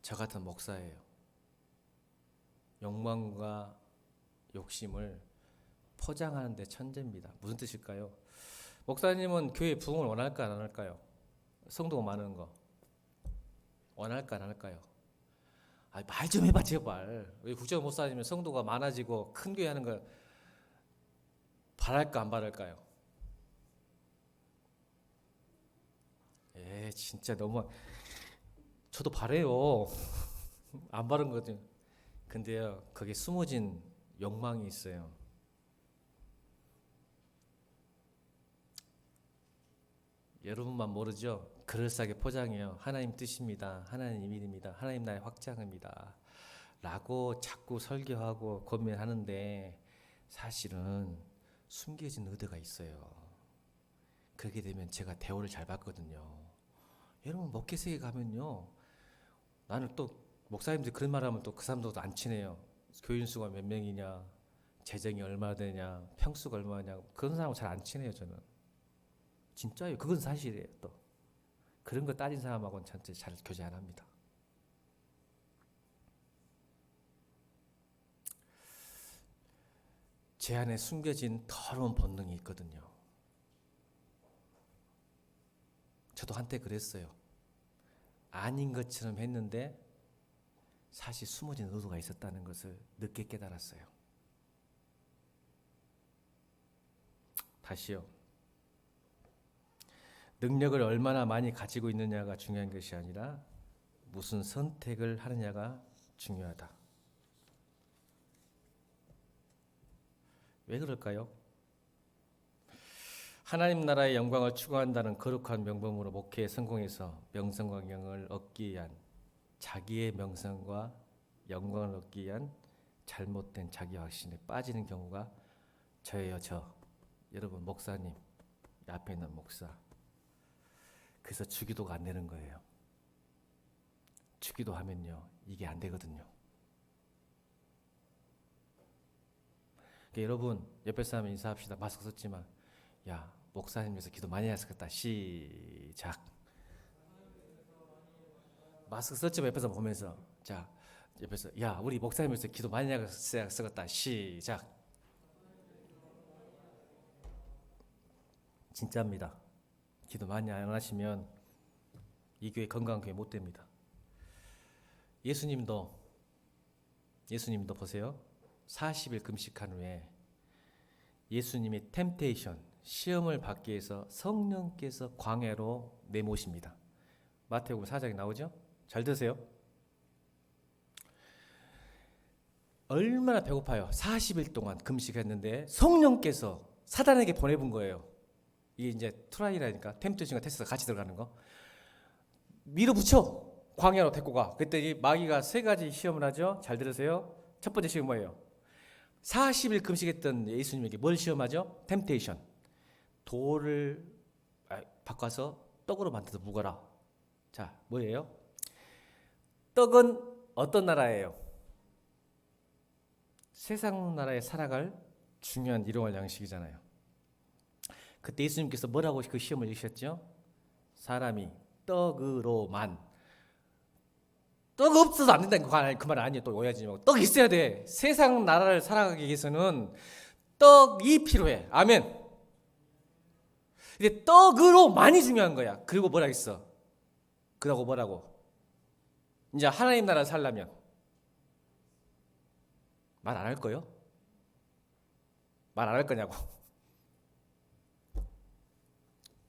저 같은 목사예요. 욕망과 욕심을 포장하는 데 천재입니다. 무슨 뜻일까요? 목사님은 교회 부흥을 원할까 안 원할까요? 성도가 많은 거 원할까 안 할까요? 말 좀 해봐 제발. 왜 국정 목사님은 성도가 많아지고 큰 교회 하는 걸 바랄까 안 바랄까요? 진짜 너무 저도 바래요. 안 바른 거죠. 근데요, 거기에 숨어진 욕망이 있어요. 여러분만 모르죠? 그럴싸하게 포장해요. 하나님 뜻입니다. 하나님 일입니다. 하나님 나의 확장입니다. 라고 자꾸 설교하고 고민하는데 사실은 숨겨진 의도가 있어요. 그렇게 되면 제가 대우를 잘 받거든요. 여러분 목회sek에 가면요, 나는 또 목사님들이 그런 말 하면 또 그 사람들도 안 친해요. 교인 수가 몇 명이냐, 재정이 얼마 되냐, 평수가 얼마냐, 그런 사람하고 잘 안 친해요 저는. 진짜예요. 그건 사실이에요. 또 그런 거 따진 사람하고는 전체 잘 교제 안 합니다. 제 안에 숨겨진 더러운 본능이 있거든요. 저도 한때 그랬어요. 아닌 것처럼 했는데 사실 숨어진 의도가 있었다는 것을 늦게 깨달았어요. 다시요. 능력을 얼마나 많이 가지고 있느냐가 중요한 것이 아니라 무슨 선택을 하느냐가 중요하다. 왜 그럴까요? 하나님 나라의 영광을 추구한다는 거룩한 명분으로 목회에 성공해서 명성과 영광을 얻기 위한, 자기의 명성과 영광을 얻기 위한 잘못된 자기 확신에 빠지는 경우가 저예요. 여러분 목사님, 앞에 있는 목사. 그래서 주기도가 안 되는 거예요. 주기도 하면요, 이게 안 되거든요. 그러니까 여러분 옆에 사람 인사합시다. 마스크 썼지만, 야 목사님 위해서 기도 많이 했었겠다. 시작. 마스크 썼지만 옆에서 보면서, 자 옆에서, 야 우리 목사님 위해서 기도 많이 했었겠다. 시작. 진짜입니다. 기도 많이 안 하시면 이 교회 건강한 교회 못 됩니다. 예수님도 보세요. 40일 금식한 후에 예수님이 템테이션, 시험을 받기 위해서 성령께서 광야로 내모십니다. 마태복음 4장에 나오죠? 잘 드세요. 얼마나 배고파요. 40일 동안 금식했는데 성령께서 사단에게 보내본 거예요. 이게 이제 트라이라니까, 템테이션과 테스트가 같이 들어가는 거. 밀어붙여 광야로 데리고 가. 그랬더니 마귀가 세 가지 시험을 하죠. 잘 들으세요. 첫 번째 시험 뭐예요? 40일 금식했던 예수님에게 뭘 시험하죠? 템테이션. 돌을 바꿔서 떡으로 만들어서 묵어라. 자, 뭐예요? 떡은 어떤 나라예요? 세상 나라에 살아갈 중요한 일용할 양식이잖아요. 그때 예수님께서 뭐라고 그 시험을 이기셨죠? 사람이 떡으로만, 떡 없어서 안 된다는 그 말 아니에요. 또 오해하지 말고. 떡 있어야 돼. 세상 나라를 살아가기 위해서는 떡이 필요해. 아멘. 근데 떡으로 많이 중요한 거야. 그리고 뭐라 했어? 그러고 뭐라고? 이제 하나님 나라 살려면 말 안 할 거요? 말 안 할 거냐고.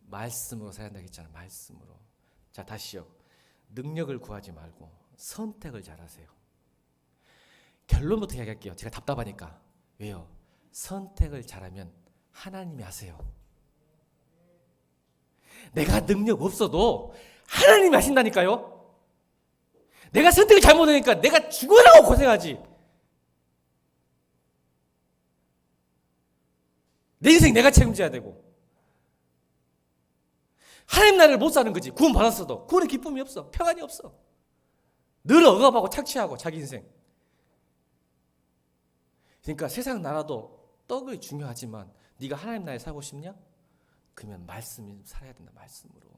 말씀으로 살아야 된다고 했잖아. 말씀으로. 자, 다시요. 능력을 구하지 말고 선택을 잘하세요. 결론부터 이야기할게요. 제가 답답하니까. 왜요? 선택을 잘하면 하나님이 하세요. 내가 능력 없어도 하나님이 하신다니까요. 내가 선택을 잘못하니까 내가 죽으라고 고생하지. 내 인생 내가 책임져야 되고. 하나님 나라를 못 사는 거지. 구원 받았어도 구원의 기쁨이 없어. 평안이 없어. 늘 억압하고 착취하고 자기 인생. 그러니까 세상 나라도 떡이 중요하지만 네가 하나님 나라에 살고 싶냐? 그러면 말씀이 살아야 된다. 말씀으로.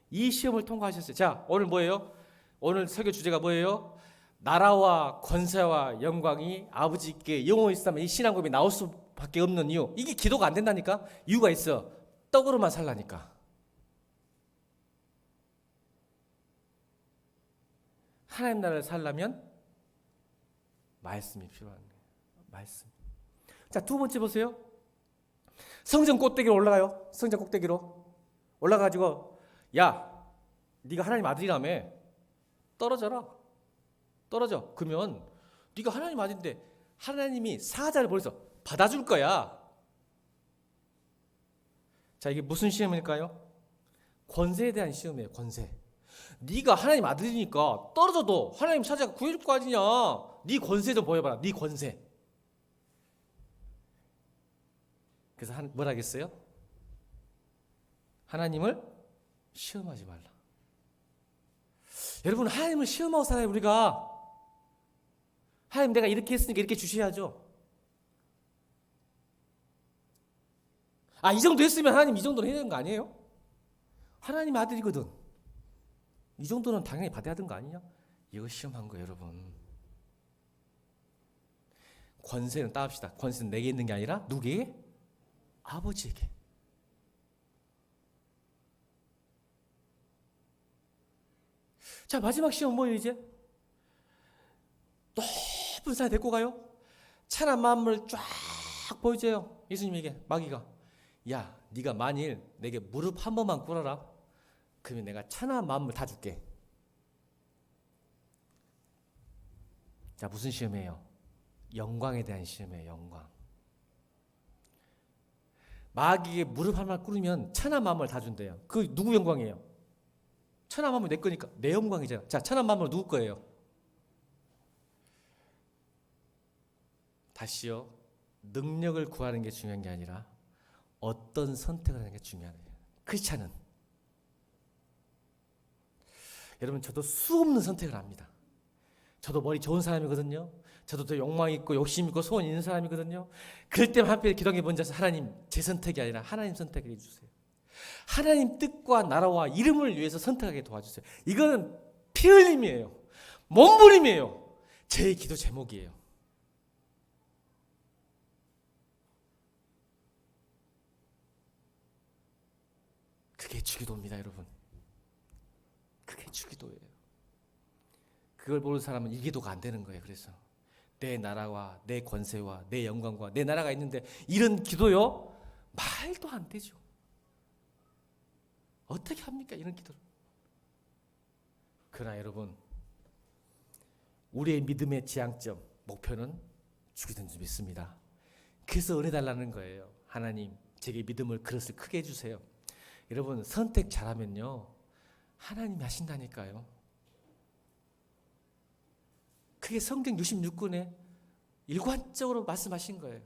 이 시험을 통과하셨어요. 자, 오늘 뭐예요? 오늘 설교 주제가 뭐예요? 나라와 권세와 영광이 아버지께 영원히 있다면 이 신앙고백이 나올 수밖에 없는 이유. 이게 기도가 안 된다니까? 이유가 있어. 떡으로만 살라니까. 하나님 나라를 살려면 말씀이 필요한 거예요. 말씀. 자, 두 번째 보세요. 성전 꼭대기로 올라가요. 성전 꼭대기로 올라가지고 야, 네가 하나님 아들이라며 떨어져라. 떨어져. 그러면 네가 하나님 아들인데 하나님이 사자를 보내서 받아줄 거야. 자, 이게 무슨 시험일까요? 권세에 대한 시험이에요. 권세. 네가 하나님 아들이니까 떨어져도 하나님 사자가 구해줄 거 아니냐. 네 권세 좀 보여봐라. 네 권세. 그래서 뭐라 하겠어요? 하나님을 시험하지 말라. 여러분, 하나님을 시험하고 살아요. 우리가. 하나님 내가 이렇게 했으니까 이렇게 주셔야죠. 아, 이 정도 했으면 하나님 이 정도는 해야 되는 거 아니에요? 하나님 아들이거든. 이 정도는 당연히 받아야 되는 거 아니냐? 이거 시험한 거예요, 여러분. 권세는 따합시다. 권세는 내게 있는 게 아니라 누구에게? 아버지에게. 자, 마지막 시험 뭐예요 이제? 높은 산에 데리고 가요. 찬한 만물을 쫙 보여줘요. 예수님에게 마귀가. 야, 네가 만일 내게 무릎 한 번만 꿇어라. 그러면 내가 찬한 만물 다 줄게. 자, 무슨 시험이에요? 영광에 대한 시험이에요. 영광. 마귀에게 무릎 한 번 꿇으면 찬한 만물 다 준대요. 그 누구 영광이에요? 찬한 만물 내 거니까 내 영광이잖아. 자, 찬한 만물 누구 거예요? 다시요. 능력을 구하는 게 중요한 게 아니라 어떤 선택을 하는 게 중요한 거예요. 크리스찬은. 여러분, 저도 수없는 선택을 합니다. 저도 머리 좋은 사람이거든요. 저도 더 욕망 있고 욕심 있고 소원 있는 사람이거든요. 그럴 때만 한편 기도에 먼저서 하나님, 제 선택이 아니라 하나님 선택을 해주세요. 하나님 뜻과 나라와 이름을 위해서 선택하게 도와주세요. 이거는 피 흘림이에요. 몸부림이에요. 제 기도 제목이에요. 그게 주기도입니다, 여러분. 그게 주기도예요. 그걸 모르는 사람은 이 기도가 안 되는 거예요. 그래서 내 나라와 내 권세와 내 영광과 내 나라가 있는데 이런 기도요? 말도 안 되죠. 어떻게 합니까? 이런 기도를. 그러나 여러분, 우리의 믿음의 지향점, 목표는 주기도인 줄 믿습니다. 그래서 은혜 달라는 거예요. 하나님, 제게 믿음을 그릇을 크게 해주세요. 여러분, 선택 잘하면요, 하나님이 하신다니까요. 그게 성경 66권에 일관적으로 말씀하신 거예요.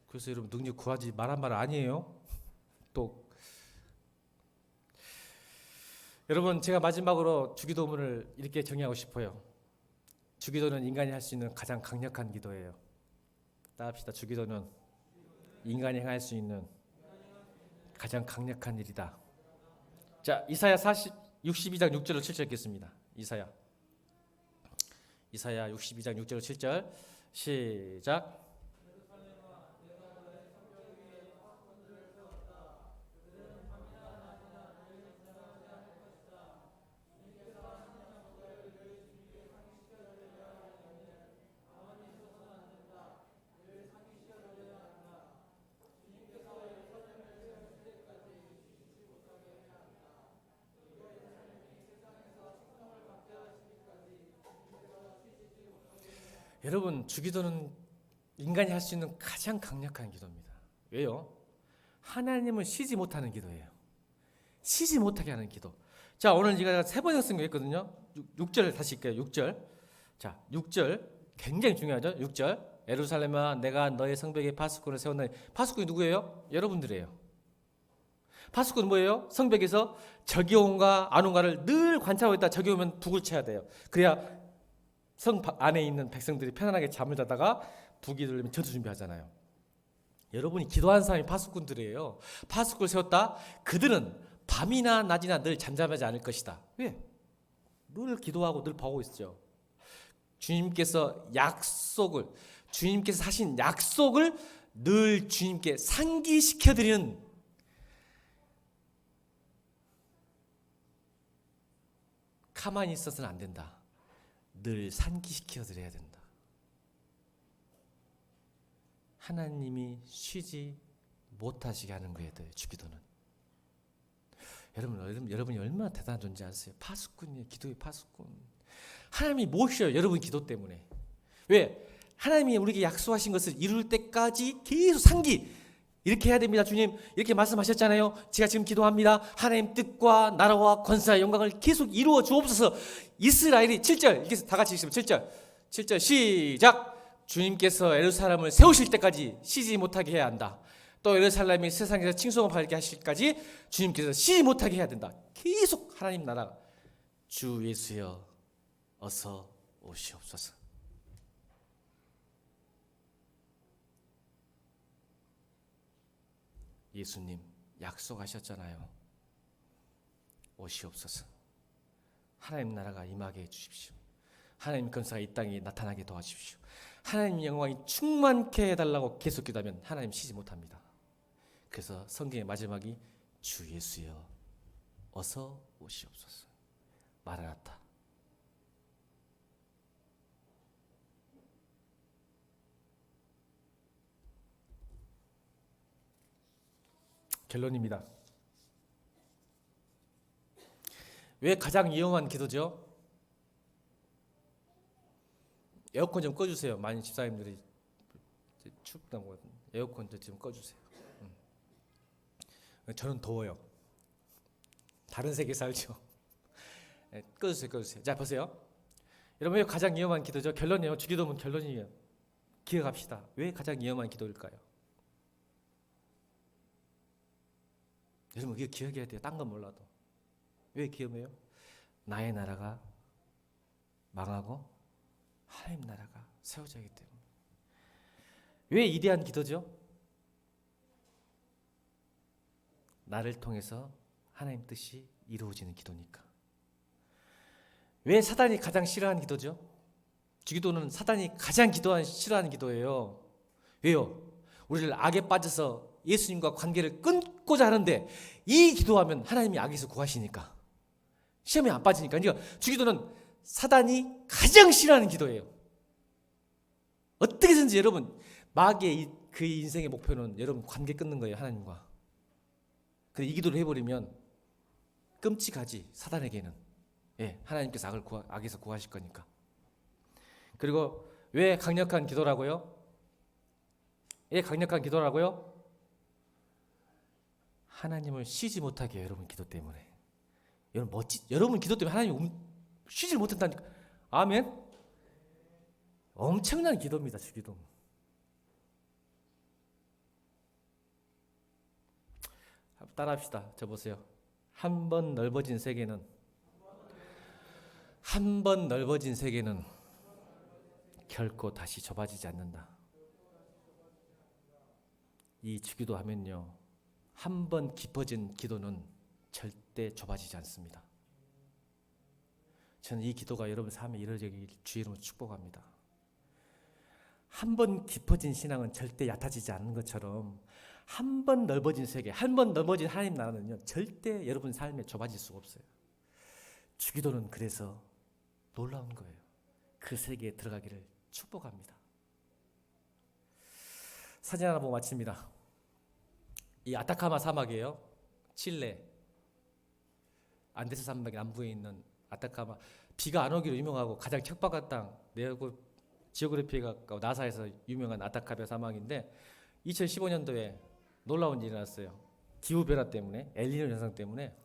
그래서 여러분, 능력 구하지 말란 말 아니에요. 또 여러분, 제가 마지막으로 주기도문을 이렇게 정의하고 싶어요. 주기도는 인간이 할 수 있는 가장 강력한 기도예요. 따합시다. 주기도는 인간이 행할 수 있는 가장 강력한 일이다. 자, 이사야 62장 6절로 7절 읽겠습니다. 이사야 62장 6절로 7절 시작. 여러분, 주기도는 인간이 할 수 있는 가장 강력한 기도입니다. 왜요? 하나님은 쉬지 못하는 기도예요. 쉬지 못하게 하는 기도. 자, 오늘 제가 3번 쓴 거 있거든요. 6절 다시 읽게요. 6절. 자, 6절 굉장히 중요하죠. 6절. 예루살렘아, 내가 너의 성벽에 파수꾼을 세웠나니. 파수꾼이 누구예요? 여러분들이에요. 파수꾼은 뭐예요? 성벽에서 적이 온가 안 온가를 늘 관찰하고 있다. 적이 오면 북을 쳐야 돼요. 그래야 성 안에 있는 백성들이 편안하게 잠을 자다가 북이 들리면 전투 준비하잖아요. 여러분이 기도하는 사람이 파수꾼들이에요. 파수꾼을 세웠다. 그들은 밤이나 낮이나 늘 잠잠하지 않을 것이다. 왜? 늘 기도하고 늘 보고 있죠. 주님께서 하신 약속을 늘 주님께 상기시켜드리는 가만히 있어서는 안 된다. 늘 상기시켜드려야 된다. 하나님이 쉬지 못하시게 하는 거예요. 주기도는. 여러분이 얼마나 대단한 존재 아세요? 파수꾼이에요. 기도의 파수꾼. 하나님이 못 쉬어요. 여러분 기도 때문에. 왜? 하나님이 우리에게 약속하신 것을 이룰 때까지 계속 상기. 이렇게 해야 됩니다. 주님 이렇게 말씀하셨잖아요. 제가 지금 기도합니다. 하나님 뜻과 나라와 권세와 영광을 계속 이루어 주옵소서. 이스라엘이 7절 이렇게 다 같이 읽습니다. 7절 시작. 주님께서 예루살렘을 세우실 때까지 쉬지 못하게 해야 한다. 또 예루살렘이 세상에서 칭송을 받게 하실까지 주님께서 쉬지 못하게 해야 된다. 계속 하나님 나라. 주 예수여 어서 오시옵소서. 예수님 약속하셨잖아요. 오시옵소서. 하나님 나라가 임하게 해주십시오. 하나님 권세가 이 땅에 나타나게 도와주십시오. 하나님 영광이 충만케 해달라고 계속 기도하면 하나님 쉬지 못합니다. 그래서 성경의 마지막이 주 예수여 어서 오시옵소서. 마라나타. 결론입니다. 왜 가장 위험한 기도죠? 에어컨 좀 꺼주세요. 많이 집사님들이 춥다고 에어컨 좀 꺼주세요. 저는 더워요. 다른 세계 살죠. 꺼주세요. 자, 보세요. 여러분, 왜 가장 위험한 기도죠? 결론이에요. 주기도문 결론이에요. 기억합시다. 왜 가장 위험한 기도일까요? 여러분, 이거 기억해야 돼요. 딴 건 몰라도. 왜 위험해요? 나의 나라가 망하고 하나님 나라가 세워져야 하기 때문에. 왜 위대한 기도죠? 나를 통해서 하나님 뜻이 이루어지는 기도니까. 왜 사단이 가장 싫어하는 기도죠? 주기도는 사단이 가장 싫어하는 기도예요. 왜요? 우리를 악에 빠져서 예수님과 관계를 끊고자 하는데 이 기도하면 하나님이 악에서 구하시니까. 시험에 안 빠지니까. 그러니까 주기도는 사단이 가장 싫어하는 기도예요. 어떻게든지 여러분 마귀의 그 인생의 목표는 여러분 관계 끊는 거예요. 하나님과. 근데 이 기도를 해버리면 끔찍하지. 사단에게는. 예, 하나님께서 악에서 구하실 거니까. 그리고 왜 강력한 기도라고요? 왜 강력한 기도라고요? 하나님을 쉬지 못하게 해요. 여러분 기도 때문에. 여러분 기도 때문에 하나님이 쉬지 못한다니까. 아멘. 엄청난 기도입니다. 주기도. 따라합시다. 저 보세요. 한 번 넓어진 세계는 결코 다시 좁아지지 않는다. 이 주기도 하면요 한 번 깊어진 기도는 절대 좁아지지 않습니다. 저는 이 기도가 여러분 삶에 이루어지길 주의 이름으로 축복합니다. 한 번 깊어진 신앙은 절대 얕아지지 않는 것처럼 한 번 넓어진 세계, 한 번 넓어진 하나님 나라는요 절대 여러분 삶에 좁아질 수가 없어요. 주기도는 그래서 놀라운 거예요. 그 세계에 들어가기를 축복합니다. 사진 하나 보고 마칩니다. 이 아타카마 사막이에요. 칠레 안데스 산맥 남부에 있는 아타카마. 비가 안 오기로 유명하고 가장 척박한 땅, 내고 지오그래피가 나사에서 유명한 아타카마 사막인데 2015년도에 놀라운 일이 났어요. 기후변화 때문에, 엘니뇨 현상 때문에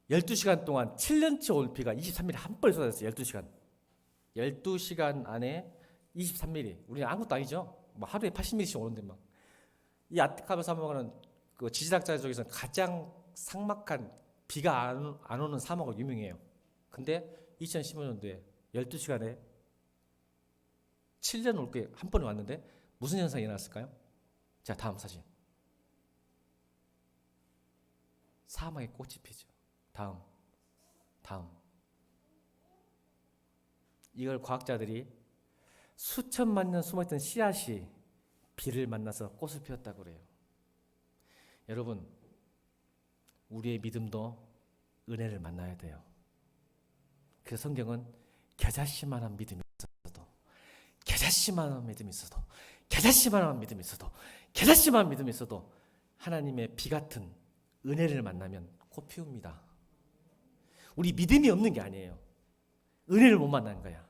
12시간 동안 7년치 올 비가 23mm 한 번에 쏟아졌어요. 12시간 안에 23mm. 우리는 아무것도 아니죠. 뭐 하루에 80mm씩 오는데 막. 이 아타카마 사막은 그 지질학자 쪽에서 가장 삭막한 비가 안 오는 사막으로 유명해요. 근데 2015년도에 12시간에 7년 올 게 한 번에 왔는데 무슨 현상이 일어났을까요? 자, 다음 사진. 사막에 꽃이 피죠. 다음. 이걸 과학자들이 수천만 년 숨어있던 씨앗이 비를 만나서 꽃을 피웠다고 그래요. 여러분, 우리의 믿음도 은혜를 만나야 돼요. 그래서 성경은 겨자씨만한 믿음이 있어도, 겨자씨만한 믿음이 있어도, 겨자씨만한 믿음이 있어도, 겨자씨만한 믿음이 있어도 하나님의 비 같은 은혜를 만나면 꽃 피웁니다. 우리 믿음이 없는 게 아니에요. 은혜를 못 만난 거야.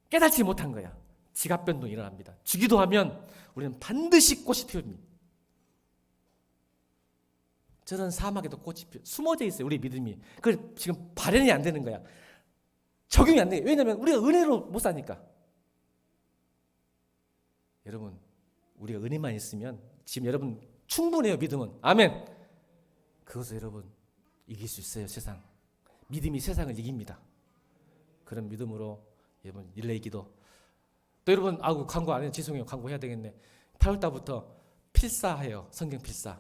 깨닫지 못한 거야. 지갑변동 일어납니다. 주기도 하면 우리는 반드시 꽃이 피웁니다. 저런 사막에도 꽃이 숨어져 있어요. 우리 믿음이. 그걸 지금 발현이 안 되는 거야. 적용이 안 돼요. 왜냐하면 우리가 은혜로 못 사니까. 여러분, 우리가 은혜만 있으면 지금 여러분 충분해요. 믿음은. 아멘. 그것을 여러분 이길 수 있어요. 세상. 믿음이 세상을 이깁니다. 그런 믿음으로 여러분 릴레이 기도. 또 여러분 광고 안 해요. 죄송해요. 광고해야 되겠네. 8월달부터 필사해요. 성경 필사.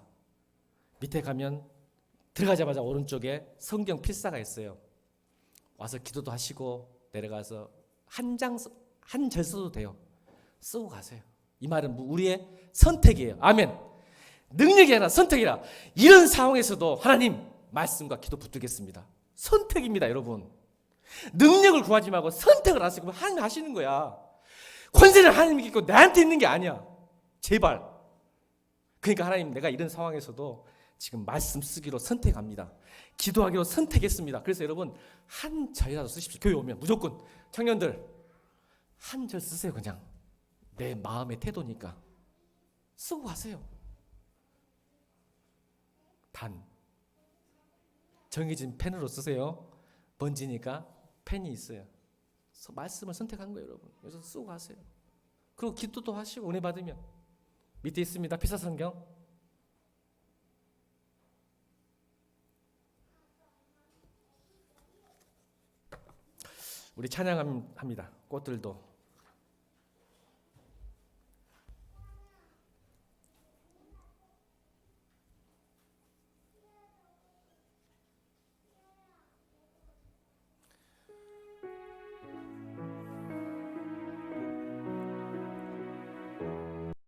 밑에 가면 들어가자마자 오른쪽에 성경 필사가 있어요. 와서 기도도 하시고 내려가서 한 절 써도 돼요. 쓰고 가세요. 이 말은 우리의 선택이에요. 아멘. 능력이 아니라 선택이라. 이런 상황에서도 하나님 말씀과 기도 붙들겠습니다. 선택입니다, 여러분. 능력을 구하지 말고 선택을 하세요. 하나님이 하시는 거야. 권세는 하나님이 있고 나한테 있는 게 아니야. 제발. 그러니까 하나님, 내가 이런 상황에서도 지금 말씀 쓰기로 선택합니다. 기도하기로 선택했습니다. 그래서 여러분 한 절이라도 쓰십시오. 교회 오면 무조건 청년들 한 절 쓰세요. 그냥 내 마음의 태도니까 쓰고 가세요. 단 정해진 펜으로 쓰세요. 번지니까 펜이 있어요. 말씀을 선택한 거예요, 여러분. 그래서 쓰고 가세요. 그리고 기도도 하시고 은혜 받으면 밑에 있습니다. 피사성경. 우리 찬양합니다. 꽃들도